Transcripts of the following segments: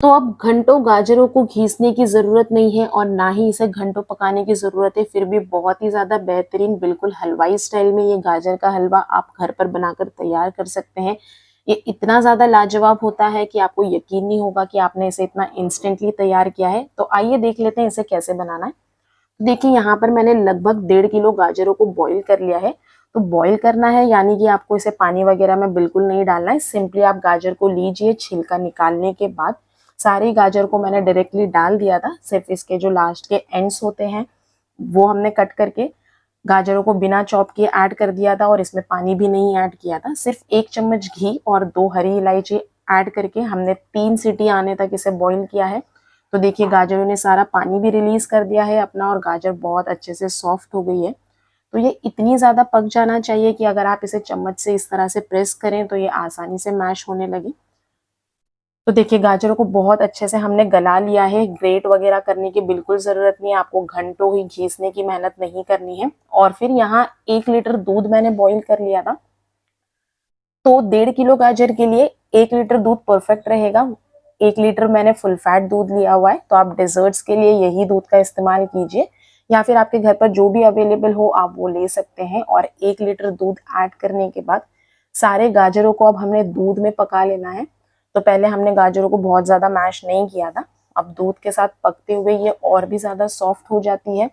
तो अब घंटों गाजरों को घीसने की ज़रूरत नहीं है और ना ही इसे घंटों पकाने की ज़रूरत है, फिर भी बहुत ही ज़्यादा बेहतरीन बिल्कुल हलवाई स्टाइल में ये गाजर का हलवा आप घर पर बनाकर तैयार कर सकते हैं। ये इतना ज़्यादा लाजवाब होता है कि आपको यकीन नहीं होगा कि आपने इसे इतना इंस्टेंटली तैयार किया है। तो आइए देख लेते हैं इसे कैसे बनाना है। देखिए यहाँ पर मैंने लगभग 1.5 किलो गाजरों को बॉईल कर लिया है। तो बॉईल करना है यानी कि आपको इसे पानी वगैरह में बिल्कुल नहीं डालना है। सिंपली आप गाजर को लीजिए, छिलका निकालने के बाद सारी गाजर को मैंने डायरेक्टली डाल दिया था। सिर्फ इसके जो लास्ट के एंड्स होते हैं वो हमने कट करके गाजरों को बिना चॉप किए ऐड कर दिया था और इसमें पानी भी नहीं ऐड किया था। सिर्फ 1 चम्मच घी और 2 हरी इलायची ऐड करके हमने 3 सीटी आने तक इसे बॉईल किया है। तो देखिए गाजरों ने सारा पानी भी रिलीज कर दिया है अपना और गाजर बहुत अच्छे से सॉफ्ट हो गई है। तो ये इतनी ज़्यादा पक जाना चाहिए कि अगर आप इसे चम्मच से इस तरह से प्रेस करें तो ये आसानी से मैश होने लगे। तो देखिए गाजरों को बहुत अच्छे से हमने गला लिया है। ग्रेट वगैरह करने की बिल्कुल ज़रूरत नहीं है, आपको घंटों ही घीसने की मेहनत नहीं करनी है। और फिर यहाँ 1 लीटर दूध मैंने बॉईल कर लिया था। तो 1.5 किलो गाजर के लिए 1 लीटर दूध परफेक्ट रहेगा। 1 लीटर मैंने फुल फैट दूध लिया हुआ है, तो आप डेजर्ट्स के लिए यही दूध का इस्तेमाल कीजिए या फिर आपके घर पर जो भी अवेलेबल हो आप वो ले सकते हैं। और 1 लीटर दूध ऐड करने के बाद सारे गाजरों को अब हमने दूध में पका लेना है। तो पहले हमने गाजरों को बहुत ज़्यादा मैश नहीं किया था। अब दूध के साथ पकते हुए ये और भी ज़्यादा सॉफ्ट हो जाती है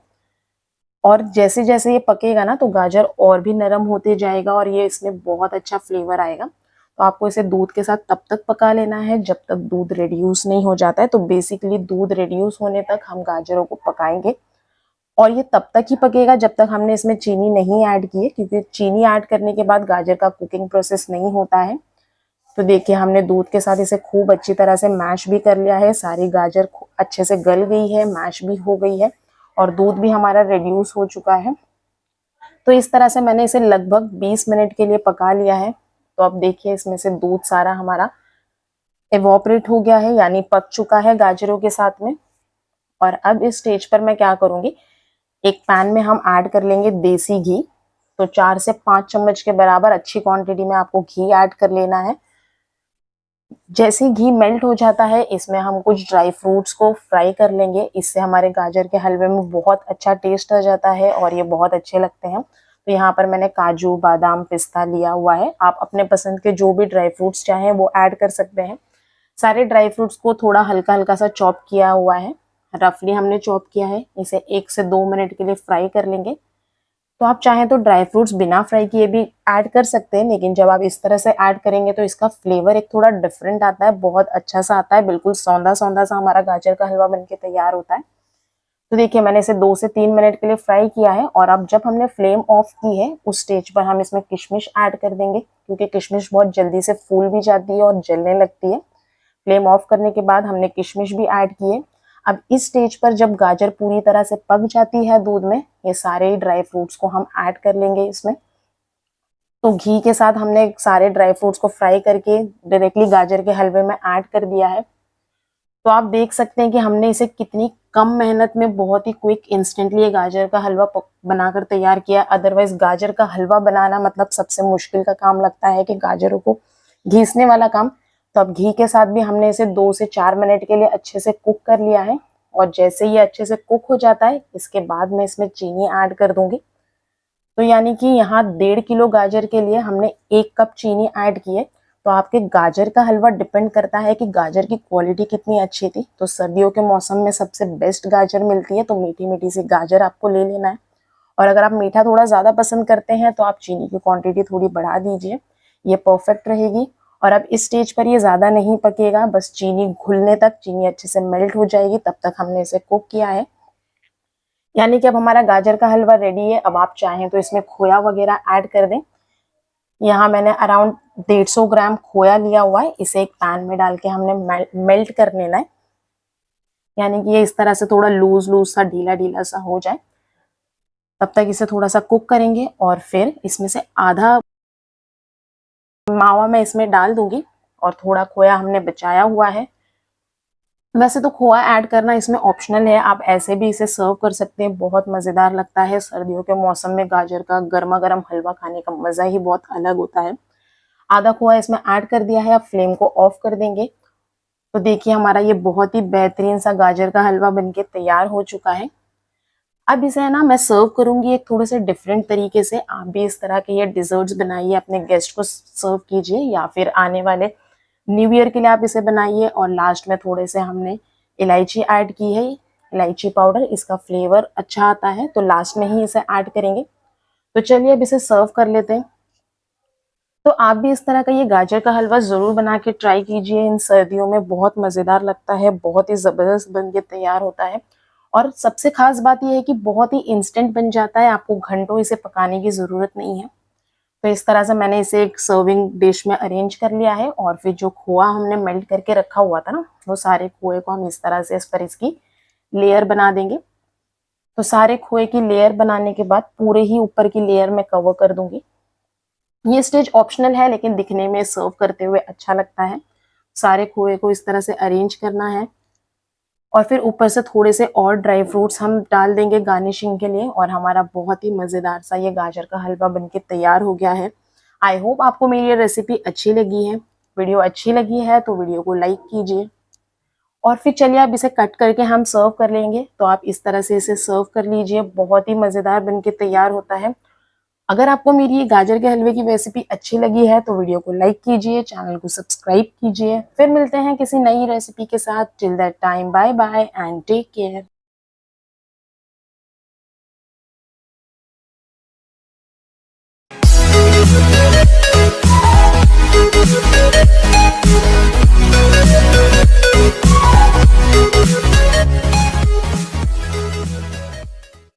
और जैसे जैसे ये पकेगा ना तो गाजर और भी नरम होते जाएगा और ये इसमें बहुत अच्छा फ्लेवर आएगा। तो आपको इसे दूध के साथ तब तक पका लेना है जब तक दूध रिड्यूस नहीं हो जाता है। तो बेसिकली दूध रिड्यूस होने तक हम गाजरों को पकाएंगे और ये तब तक ही पकेगा जब तक हमने इसमें चीनी नहीं ऐड की है, क्योंकि चीनी ऐड करने के बाद गाजर का कुकिंग प्रोसेस नहीं होता है। तो देखिए हमने दूध के साथ इसे खूब अच्छी तरह से मैश भी कर लिया है। सारी गाजर अच्छे से गल गई है, मैश भी हो गई है और दूध भी हमारा रिड्यूस हो चुका है। तो इस तरह से मैंने इसे लगभग 20 मिनट के लिए पका लिया है। तो अब देखिए इसमें से दूध सारा हमारा एवोपरेट हो गया है, यानी पक चुका है गाजरों के साथ में। और अब इस स्टेज पर मैं क्या करूंगी, एक पैन में हम ऐड कर लेंगे देसी घी। तो 4 से 5 चम्मच के बराबर अच्छी क्वांटिटी में आपको घी ऐड कर लेना है। जैसे घी मेल्ट हो जाता है इसमें हम कुछ ड्राई फ्रूट्स को फ्राई कर लेंगे। इससे हमारे गाजर के हलवे में बहुत अच्छा टेस्ट आ जाता है और ये बहुत अच्छे लगते हैं। तो यहाँ पर मैंने काजू, बादाम, पिस्ता लिया हुआ है। आप अपने पसंद के जो भी ड्राई फ्रूट्स चाहें वो ऐड कर सकते हैं। सारे ड्राई फ्रूट्स को थोड़ा हल्का हल्का सा चॉप किया हुआ है, रफली हमने चॉप किया है। इसे 1 से 2 मिनट के लिए फ्राई कर लेंगे। तो आप चाहें तो ड्राई फ्रूट्स बिना फ्राई किए भी ऐड कर सकते हैं, लेकिन जब आप इस तरह से ऐड करेंगे तो इसका फ्लेवर एक थोड़ा डिफरेंट आता है, बहुत अच्छा सा आता है। बिल्कुल सौंधा सौंधा सा हमारा गाजर का हलवा बनके तैयार होता है। तो देखिए मैंने इसे 2 से 3 मिनट के लिए फ्राई किया है और अब जब हमने फ्लेम ऑफ की है उस स्टेज पर हम इसमें किशमिश ऐड कर देंगे, क्योंकि किशमिश बहुत जल्दी से फूल भी जाती है और जलने लगती है। फ्लेम ऑफ करने के बाद हमने किशमिश भी ऐड किए। अब इस स्टेज पर जब गाजर पूरी तरह से पक जाती है दूध में, ये सारे ड्राई फ्रूट्स को हम ऐड कर लेंगे इसमें। तो घी के साथ हमने सारे ड्राई फ्रूट्स को फ्राई करके डायरेक्टली गाजर के हलवे में ऐड कर दिया है। तो आप देख सकते हैं कि हमने इसे कितनी कम मेहनत में बहुत ही क्विक इंस्टेंटली ये गाजर का हलवा बनाकर तैयार किया। अदरवाइज गाजर का हलवा बनाना मतलब सबसे मुश्किल का काम लगता है कि गाजरों को घीसने वाला काम। तो अब घी के साथ भी हमने इसे 2 से 4 मिनट के लिए अच्छे से कुक कर लिया है और जैसे ये अच्छे से कुक हो जाता है इसके बाद मैं इसमें चीनी ऐड कर दूंगी। तो यानी कि यहाँ 1.5 किलो गाजर के लिए हमने 1 कप चीनी ऐड की है। तो आपके गाजर का हलवा डिपेंड करता है कि गाजर की क्वालिटी कितनी अच्छी थी। तो सर्दियों के मौसम में सबसे बेस्ट गाजर मिलती है, तो मीठी मीठी सी गाजर आपको ले लेना है। और अगर आप मीठा थोड़ा ज़्यादा पसंद करते हैं तो आप चीनी की क्वांटिटी थोड़ी बढ़ा दीजिए, ये परफेक्ट रहेगी। और अब इस स्टेज पर ये ज़्यादा नहीं पकेगा, बस चीनी घुलने तक, चीनी अच्छे से मेल्ट हो जाएगी तब तक हमने इसे कुक किया है। यानी कि अब हमारा गाजर का हलवा रेडी है। अब आप चाहें तो इसमें खोया वगैरह ऐड कर दें। यहाँ मैंने अराउंड 150 ग्राम खोया लिया हुआ है। इसे एक पैन में डाल के हमने मेल्ट कर लेना है, यानी कि ये इस तरह से थोड़ा लूज लूज सा, ढीला ढीला सा हो जाए। तब तक इसे थोड़ा सा कुक करेंगे और फिर इसमें से आधा मावा मैं इसमें डाल दूंगी और थोड़ा खोया हमने बचाया हुआ है। वैसे तो खोया ऐड करना इसमें ऑप्शनल है, आप ऐसे भी इसे सर्व कर सकते हैं, बहुत मज़ेदार लगता है। सर्दियों के मौसम में गाजर का गर्मा गर्म हलवा खाने का मज़ा ही बहुत अलग होता है। आधा खोया इसमें ऐड कर दिया है, अब फ्लेम को ऑफ कर देंगे। तो देखिए हमारा ये बहुत ही बेहतरीन सा गाजर का हलवा बनके तैयार हो चुका है। अब इसे है ना मैं सर्व करूंगी एक थोड़े से डिफरेंट तरीके से। आप भी इस तरह के ये डिजर्ट्स बनाइए, अपने गेस्ट को सर्व कीजिए, या फिर आने वाले न्यू ईयर के लिए आप इसे बनाइए। और लास्ट में थोड़े से हमने इलायची ऐड की है, इलायची पाउडर, इसका फ्लेवर अच्छा आता है, तो लास्ट में ही इसे ऐड करेंगे। तो चलिए अब इसे सर्व कर लेते हैं। तो आप भी इस तरह का ये गाजर का हलवा ज़रूर बना के ट्राई कीजिए। इन सर्दियों में बहुत मज़ेदार लगता है, बहुत ही ज़बरदस्त बन के तैयार होता है। और सबसे ख़ास बात ये है कि बहुत ही इंस्टेंट बन जाता है, आपको घंटों इसे पकाने की ज़रूरत नहीं है। तो इस तरह से मैंने इसे एक सर्विंग डिश में अरेंज कर लिया है। और फिर जो खोआ हमने मेल्ट करके रखा हुआ था ना, वो सारे खोए को हम इस तरह से इस पर इसकी लेयर बना देंगे। तो सारे खोए की लेयर बनाने के बाद पूरे ही ऊपर की लेयर में कवर कर दूंगी। ये स्टेज ऑप्शनल है, लेकिन दिखने में सर्व करते हुए अच्छा लगता है। सारे खोए को इस तरह से अरेंज करना है और फिर ऊपर से थोड़े से और ड्राई फ्रूट्स हम डाल देंगे गार्निशिंग के लिए, और हमारा बहुत ही मज़ेदार सा ये गाजर का हलवा बनके तैयार हो गया है। आई होप आपको मेरी ये रेसिपी अच्छी लगी है। वीडियो अच्छी लगी है तो वीडियो को लाइक कीजिए। और फिर चलिए अब इसे कट करके हम सर्व कर लेंगे। तो आप इस तरह से इसे सर्व कर लीजिए, बहुत ही मज़ेदार बनके तैयार होता है। अगर आपको मेरी ये गाजर के हलवे की रेसिपी अच्छी लगी है तो वीडियो को लाइक कीजिए, चैनल को सब्सक्राइब कीजिए। फिर मिलते हैं किसी नई रेसिपी के साथ। Till that time, bye bye and take care.